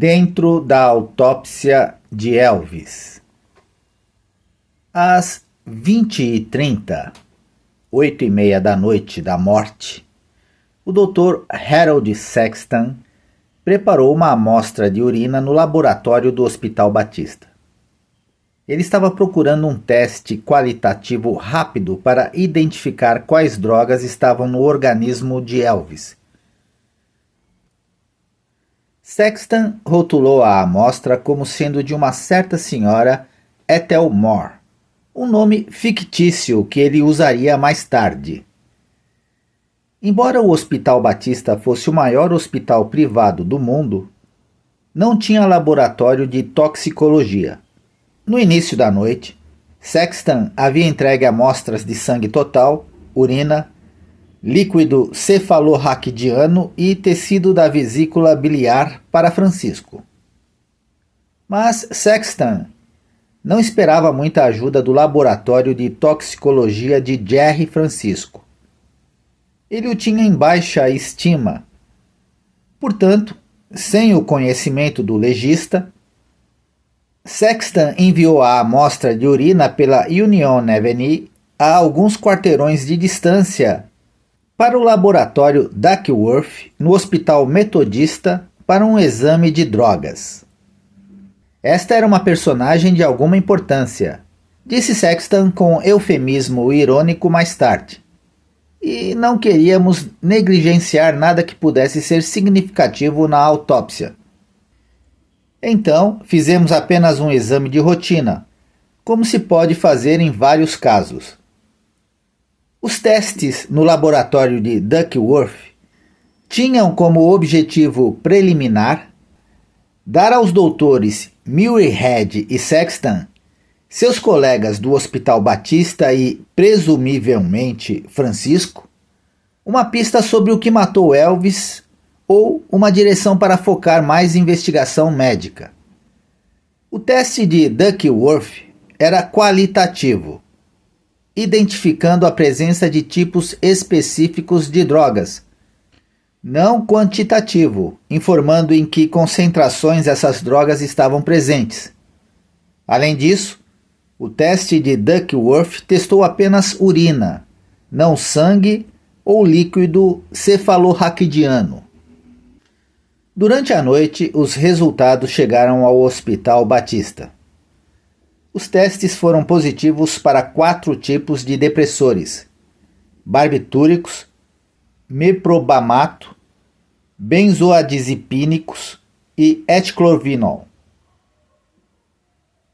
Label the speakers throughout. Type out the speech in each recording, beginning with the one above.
Speaker 1: Dentro da autópsia de Elvis. Às 20h30, 8h30 da noite da morte, o Dr. Harold Sexton preparou uma amostra de urina no laboratório do Hospital Batista. Ele estava procurando um teste qualitativo rápido para identificar quais drogas estavam no organismo de Elvis. Sexton rotulou a amostra como sendo de uma certa senhora Ethel Moore, um nome fictício que ele usaria mais tarde. Embora o Hospital Batista fosse o maior hospital privado do mundo, não tinha laboratório de toxicologia. No início da noite, Sexton havia entregue amostras de sangue total, urina, líquido cefalorraquidiano e tecido da vesícula biliar para Francisco. Mas Sexton não esperava muita ajuda do laboratório de toxicologia de Jerry Francisco. Ele o tinha em baixa estima. Portanto, sem o conhecimento do legista, Sexton enviou a amostra de urina pela Union Avenue a alguns quarteirões de distância para o laboratório Duckworth, no Hospital Metodista, para um exame de drogas. Esta era uma personagem de alguma importância, disse Sexton com eufemismo irônico mais tarde. E não queríamos negligenciar nada que pudesse ser significativo na autópsia. Então, fizemos apenas um exame de rotina, como se pode fazer em vários casos. Os testes no laboratório de Duckworth tinham como objetivo preliminar dar aos doutores Muirhead e Sexton, seus colegas do Hospital Batista e, presumivelmente, Francisco, uma pista sobre o que matou Elvis ou uma direção para focar mais investigação médica. O teste de Duckworth era qualitativo, identificando a presença de tipos específicos de drogas, não quantitativo, informando em que concentrações essas drogas estavam presentes. Além disso, o teste de Duckworth testou apenas urina, não sangue ou líquido cefalorraquidiano. Durante a noite, os resultados chegaram ao Hospital Batista. Os testes foram positivos para 4 tipos de depressores: barbitúricos, meprobamato, benzoadizepínicos e eticlovinol.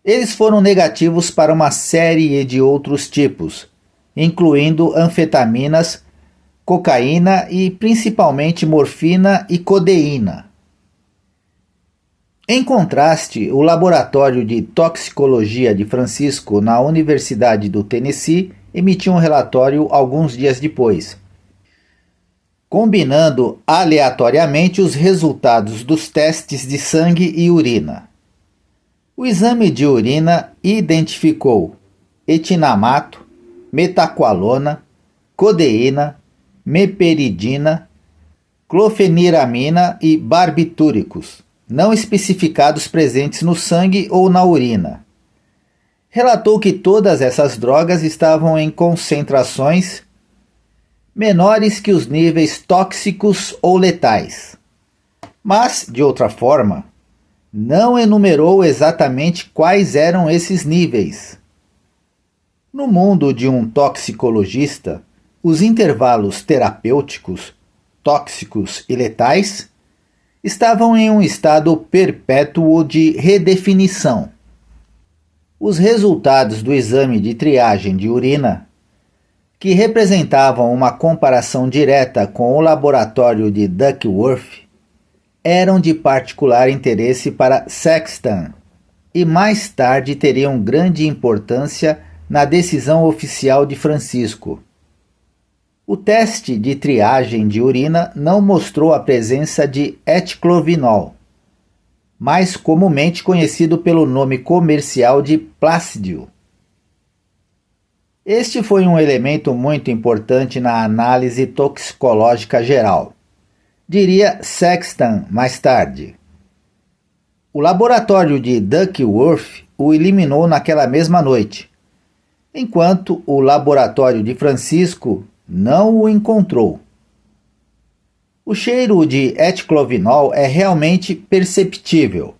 Speaker 1: Eles foram negativos para uma série de outros tipos, incluindo anfetaminas, cocaína e principalmente morfina e codeína. Em contraste, o laboratório de toxicologia de Francisco na Universidade do Tennessee emitiu um relatório alguns dias depois, combinando aleatoriamente os resultados dos testes de sangue e urina. O exame de urina identificou etinamato, metaqualona, codeína, meperidina, clofeniramina e barbitúricos, não especificados presentes no sangue ou na urina. Relatou que todas essas drogas estavam em concentrações menores que os níveis tóxicos ou letais. Mas, de outra forma, não enumerou exatamente quais eram esses níveis. No mundo de um toxicologista, os intervalos terapêuticos, tóxicos e letais estavam em um estado perpétuo de redefinição. Os resultados do exame de triagem de urina, que representavam uma comparação direta com o laboratório de Duckworth, eram de particular interesse para Sexton e mais tarde teriam grande importância na decisão oficial de Francisco. O teste de triagem de urina não mostrou a presença de eticlovinol, mais comumente conhecido pelo nome comercial de Plácido. Este foi um elemento muito importante na análise toxicológica geral, diria Sexton mais tarde. O laboratório de Duckworth o eliminou naquela mesma noite, enquanto o laboratório de Francisco não o encontrou. O cheiro de eticlovinol é realmente perceptível,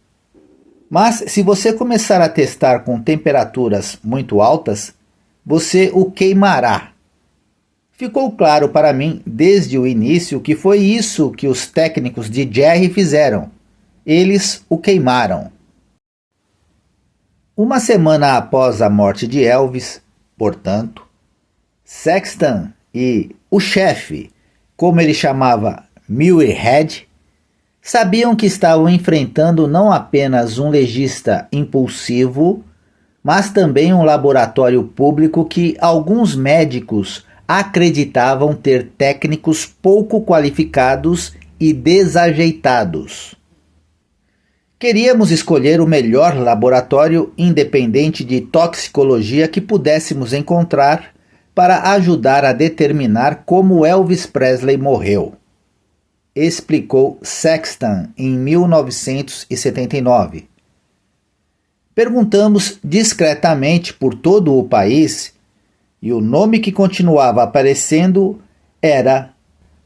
Speaker 1: mas se você começar a testar com temperaturas muito altas, você o queimará. Ficou claro para mim desde o início que foi isso que os técnicos de Jerry fizeram. Eles o queimaram. Uma semana após a morte de Elvis, portanto, Sexton e o chefe, como ele chamava Muirhead, sabiam que estavam enfrentando não apenas um legista impulsivo, mas também um laboratório público que alguns médicos acreditavam ter técnicos pouco qualificados e desajeitados. Queríamos escolher o melhor laboratório independente de toxicologia que pudéssemos encontrar para ajudar a determinar como Elvis Presley morreu, explicou Sexton em 1979. Perguntamos discretamente por todo o país e o nome que continuava aparecendo era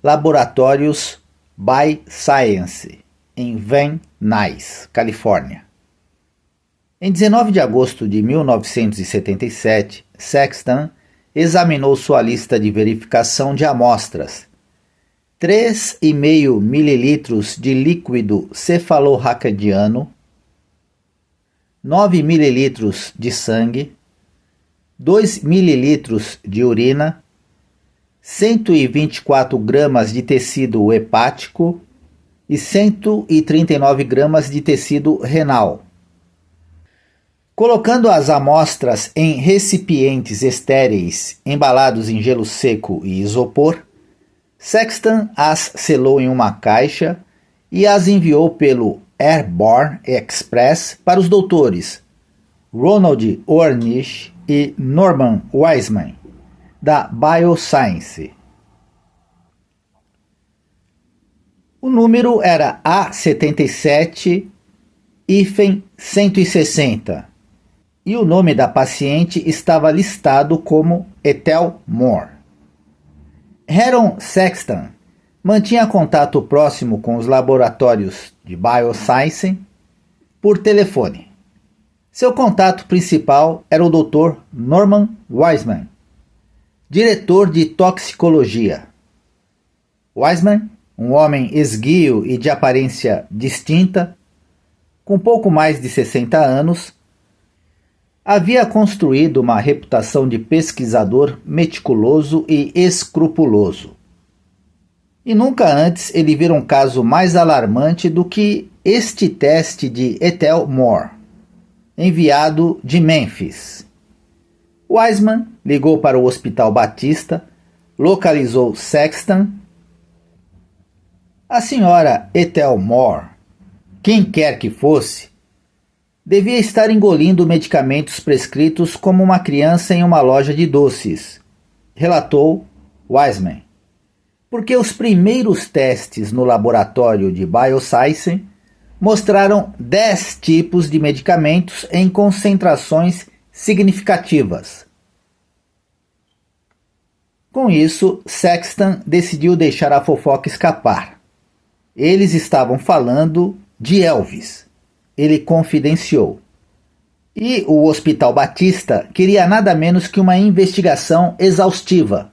Speaker 1: Laboratórios BioScience, em Van Nuys, Califórnia. Em 19 de agosto de 1977, Sexton examinou sua lista de verificação de amostras. 3,5 mililitros de líquido cefalorraquidiano, 9 mililitros de sangue, 2 mililitros de urina, 124 gramas de tecido hepático e 139 gramas de tecido renal. Colocando as amostras em recipientes estéreis embalados em gelo seco e isopor, Sexton as selou em uma caixa e as enviou pelo Airborne Express para os doutores Ronald Ornish e Norman Wiseman, da BioScience. O número era A77-160 e o nome da paciente estava listado como Ethel Moore. Heron Sexton mantinha contato próximo com os laboratórios de BioScience por telefone. Seu contato principal era o Dr. Norman Wiseman, diretor de toxicologia. Wiseman, um homem esguio e de aparência distinta, com pouco mais de 60 anos, havia construído uma reputação de pesquisador meticuloso e escrupuloso. E nunca antes ele vira um caso mais alarmante do que este teste de Ethel Moore, enviado de Memphis. Wiseman ligou para o Hospital Batista, localizou Sexton. A senhora Ethel Moore, quem quer que fosse, devia estar engolindo medicamentos prescritos como uma criança em uma loja de doces, relatou Wiseman, porque os primeiros testes no laboratório de BioScience mostraram 10 tipos de medicamentos em concentrações significativas. Com isso, Sexton decidiu deixar a fofoca escapar. Eles estavam falando de Elvis, ele confidenciou. E o Hospital Batista queria nada menos que uma investigação exaustiva.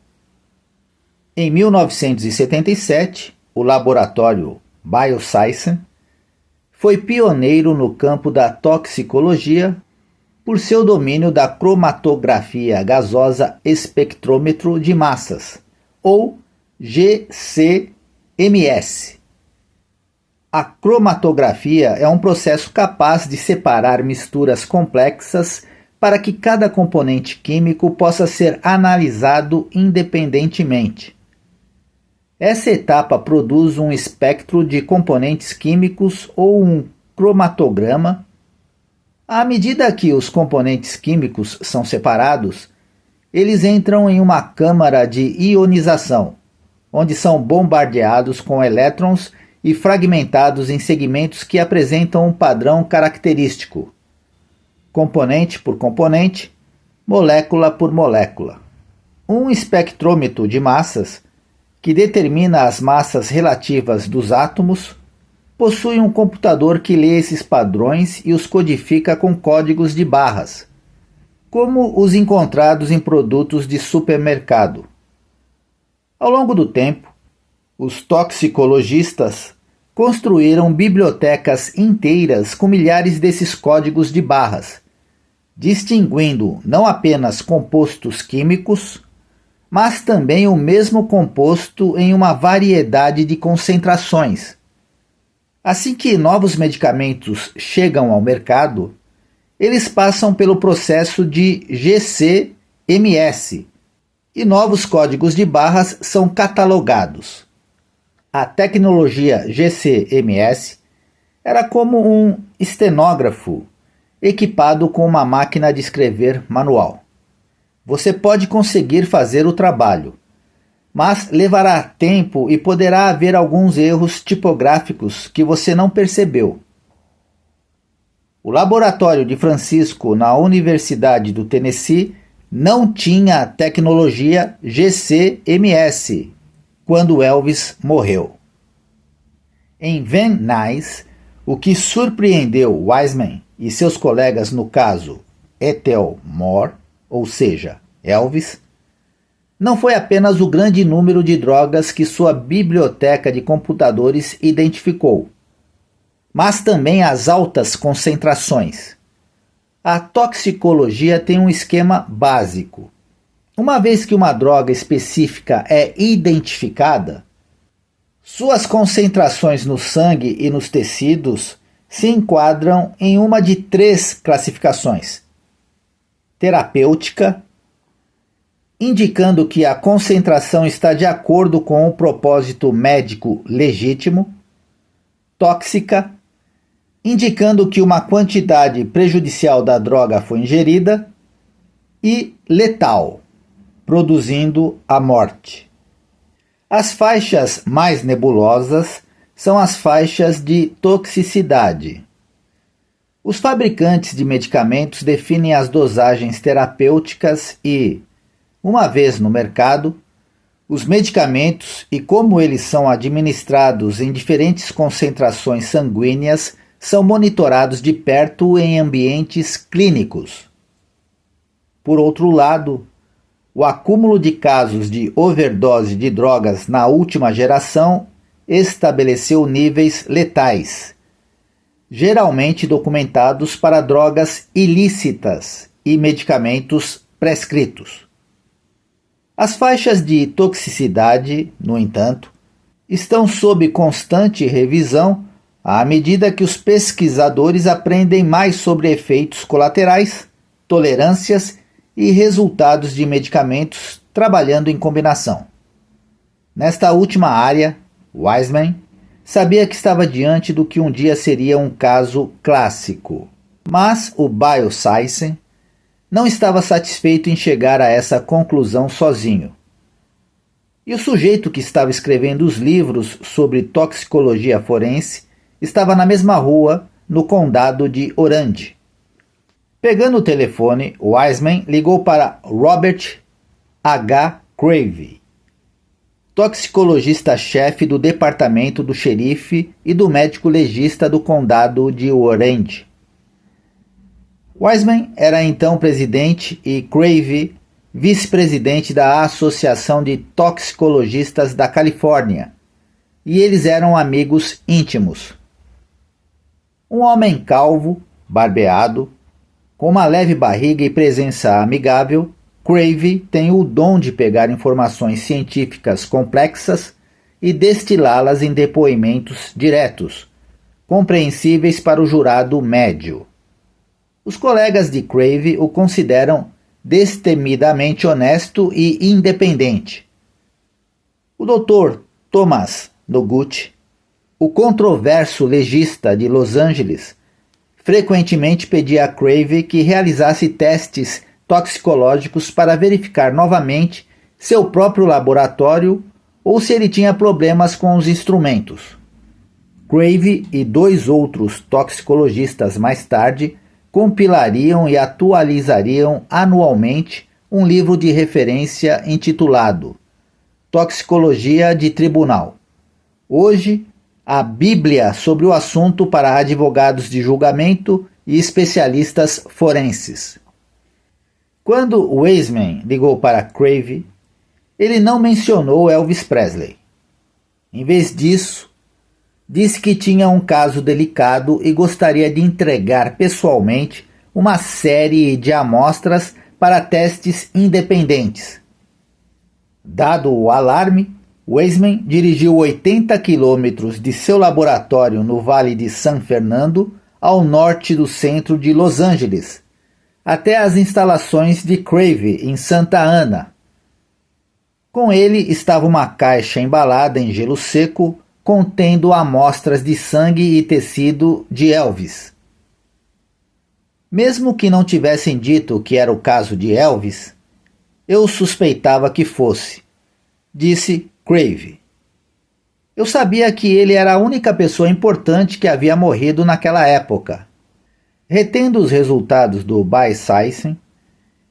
Speaker 1: Em 1977, o laboratório BioScience foi pioneiro no campo da toxicologia por seu domínio da cromatografia gasosa espectrômetro de massas, ou GCMS. A cromatografia é um processo capaz de separar misturas complexas para que cada componente químico possa ser analisado independentemente. Essa etapa produz um espectro de componentes químicos ou um cromatograma. À medida que os componentes químicos são separados, eles entram em uma câmara de ionização, onde são bombardeados com elétrons e fragmentados em segmentos que apresentam um padrão característico, componente por componente, molécula por molécula. Um espectrômetro de massas, que determina as massas relativas dos átomos, possui um computador que lê esses padrões e os codifica com códigos de barras, como os encontrados em produtos de supermercado. Ao longo do tempo, os toxicologistas construíram bibliotecas inteiras com milhares desses códigos de barras, distinguindo não apenas compostos químicos, mas também o mesmo composto em uma variedade de concentrações. Assim que novos medicamentos chegam ao mercado, eles passam pelo processo de GC-MS e novos códigos de barras são catalogados. A tecnologia GC-MS era como um estenógrafo equipado com uma máquina de escrever manual. Você pode conseguir fazer o trabalho, mas levará tempo e poderá haver alguns erros tipográficos que você não percebeu. O laboratório de Francisco na Universidade do Tennessee não tinha a tecnologia GC-MS quando Elvis morreu. Em Van Nuys, o que surpreendeu Wiseman e seus colegas no caso Ethel Moore, ou seja, Elvis, não foi apenas o grande número de drogas que sua biblioteca de computadores identificou, mas também as altas concentrações. A toxicologia tem um esquema básico. Uma vez que uma droga específica é identificada, suas concentrações no sangue e nos tecidos se enquadram em uma de 3 classificações: terapêutica, indicando que a concentração está de acordo com o propósito médico legítimo; tóxica, indicando que uma quantidade prejudicial da droga foi ingerida; e letal, produzindo a morte. As faixas mais nebulosas são as faixas de toxicidade. Os fabricantes de medicamentos definem as dosagens terapêuticas e, uma vez no mercado, os medicamentos e como eles são administrados em diferentes concentrações sanguíneas são monitorados de perto em ambientes clínicos. Por outro lado, o acúmulo de casos de overdose de drogas na última geração estabeleceu níveis letais, geralmente documentados para drogas ilícitas e medicamentos prescritos. As faixas de toxicidade, no entanto, estão sob constante revisão à medida que os pesquisadores aprendem mais sobre efeitos colaterais, tolerâncias e resultados de medicamentos trabalhando em combinação. Nesta última área, Wiseman sabia que estava diante do que um dia seria um caso clássico, mas o Bioscience não estava satisfeito em chegar a essa conclusão sozinho. E o sujeito que estava escrevendo os livros sobre toxicologia forense estava na mesma rua, no condado de Orange. Pegando o telefone, Wiseman ligou para Robert H. Crave, toxicologista-chefe do departamento do xerife e do médico legista do condado de Orange. Wiseman era então presidente e Crave vice-presidente da Associação de Toxicologistas da Califórnia, e eles eram amigos íntimos. Um homem calvo, barbeado, com uma leve barriga e presença amigável, Crave tem o dom de pegar informações científicas complexas e destilá-las em depoimentos diretos, compreensíveis para o jurado médio. Os colegas de Crave o consideram destemidamente honesto e independente. O Dr. Thomas Noguchi, o controverso legista de Los Angeles, frequentemente pedia a Crave que realizasse testes toxicológicos para verificar novamente seu próprio laboratório ou se ele tinha problemas com os instrumentos. Crave e 2 outros toxicologistas mais tarde compilariam e atualizariam anualmente um livro de referência intitulado Toxicologia de Tribunal. Hoje, a Bíblia sobre o assunto para advogados de julgamento e especialistas forenses. Quando Wiseman ligou para Crave, ele não mencionou Elvis Presley. Em vez disso, disse que tinha um caso delicado e gostaria de entregar pessoalmente uma série de amostras para testes independentes. Dado o alarme, Wiseman dirigiu 80 quilômetros de seu laboratório no Vale de San Fernando, ao norte do centro de Los Angeles, até as instalações de Crave em Santa Ana. Com ele estava uma caixa embalada em gelo seco contendo amostras de sangue e tecido de Elvis. Mesmo que não tivessem dito que era o caso de Elvis, eu suspeitava que fosse, disse Crave. Eu sabia que ele era a única pessoa importante que havia morrido naquela época. Retendo os resultados do Bioscience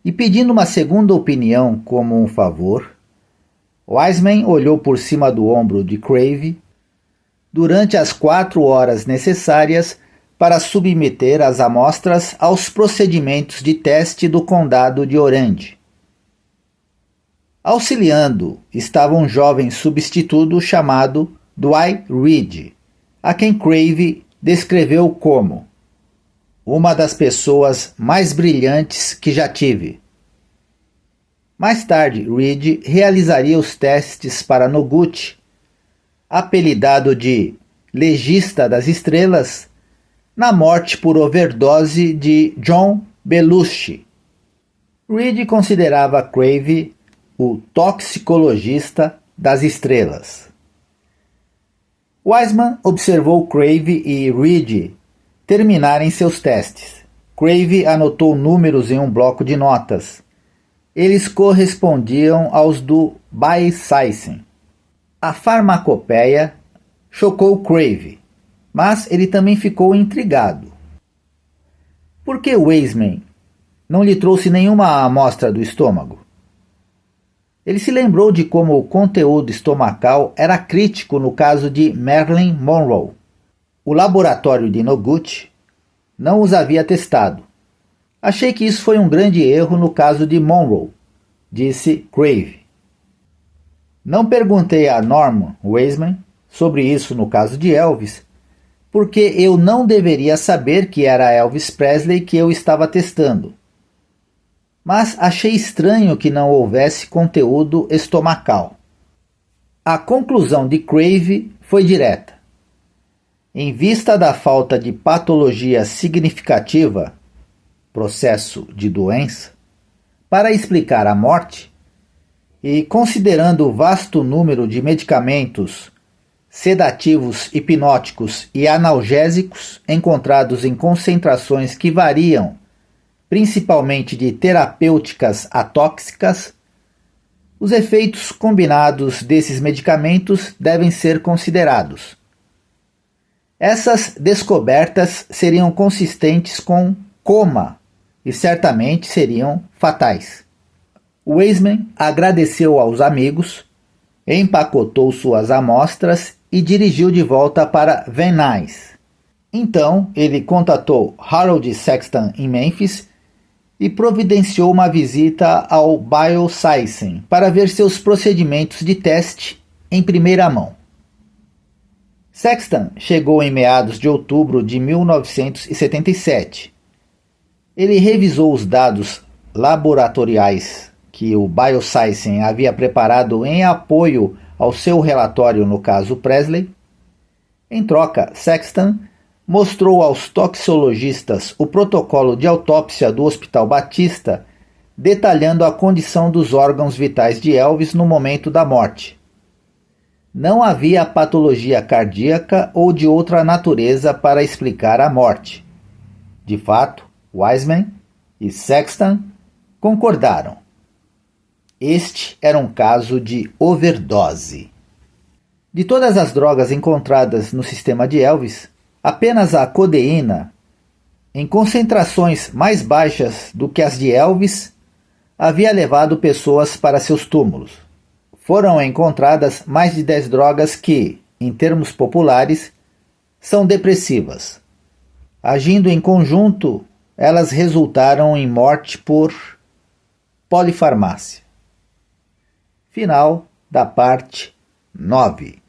Speaker 1: e pedindo uma segunda opinião como um favor, Wiseman olhou por cima do ombro de Crave durante as 4 horas necessárias para submeter as amostras aos procedimentos de teste do condado de Orange. Auxiliando estava um jovem substituto chamado Dwight Reed, a quem Crave descreveu como uma das pessoas mais brilhantes que já tive. Mais tarde, Reed realizaria os testes para Noguchi, apelidado de Legista das Estrelas, na morte por overdose de John Belushi. Reed considerava Crave o toxicologista das estrelas. Wiseman observou Crave e Reed terminarem seus testes. Crave anotou números em um bloco de notas. Eles correspondiam aos do Bioscience. A farmacopeia chocou Crave, mas ele também ficou intrigado. Por que Wiseman não lhe trouxe nenhuma amostra do estômago? Ele se lembrou de como o conteúdo estomacal era crítico no caso de Marilyn Monroe. O laboratório de Noguchi não os havia testado. Achei que isso foi um grande erro no caso de Monroe, disse Crave. Não perguntei a Norman Wiseman sobre isso no caso de Elvis, porque eu não deveria saber que era Elvis Presley que eu estava testando. Mas achei estranho que não houvesse conteúdo estomacal. A conclusão de Crave foi direta. Em vista da falta de patologia significativa, processo de doença, para explicar a morte, e considerando o vasto número de medicamentos sedativos, hipnóticos e analgésicos encontrados em concentrações que variam, principalmente de terapêuticas atóxicas, os efeitos combinados desses medicamentos devem ser considerados. Essas descobertas seriam consistentes com coma e certamente seriam fatais. Wiseman agradeceu aos amigos, empacotou suas amostras e dirigiu de volta para Van Nuys. Então ele contatou Harold Sexton em Memphis e providenciou uma visita ao Bioscience para ver seus procedimentos de teste em primeira mão. Sexton chegou em meados de outubro de 1977. Ele revisou os dados laboratoriais que o Bioscience havia preparado em apoio ao seu relatório no caso Presley. Em troca, Sexton mostrou aos toxicologistas o protocolo de autópsia do Hospital Batista, detalhando a condição dos órgãos vitais de Elvis no momento da morte. Não havia patologia cardíaca ou de outra natureza para explicar a morte. De fato, Wiseman e Sexton concordaram. Este era um caso de overdose. De todas as drogas encontradas no sistema de Elvis, apenas a codeína, em concentrações mais baixas do que as de Elvis, havia levado pessoas para seus túmulos. Foram encontradas mais de 10 drogas que, em termos populares, são depressivas. Agindo em conjunto, elas resultaram em morte por polifarmácia. Final da parte 9.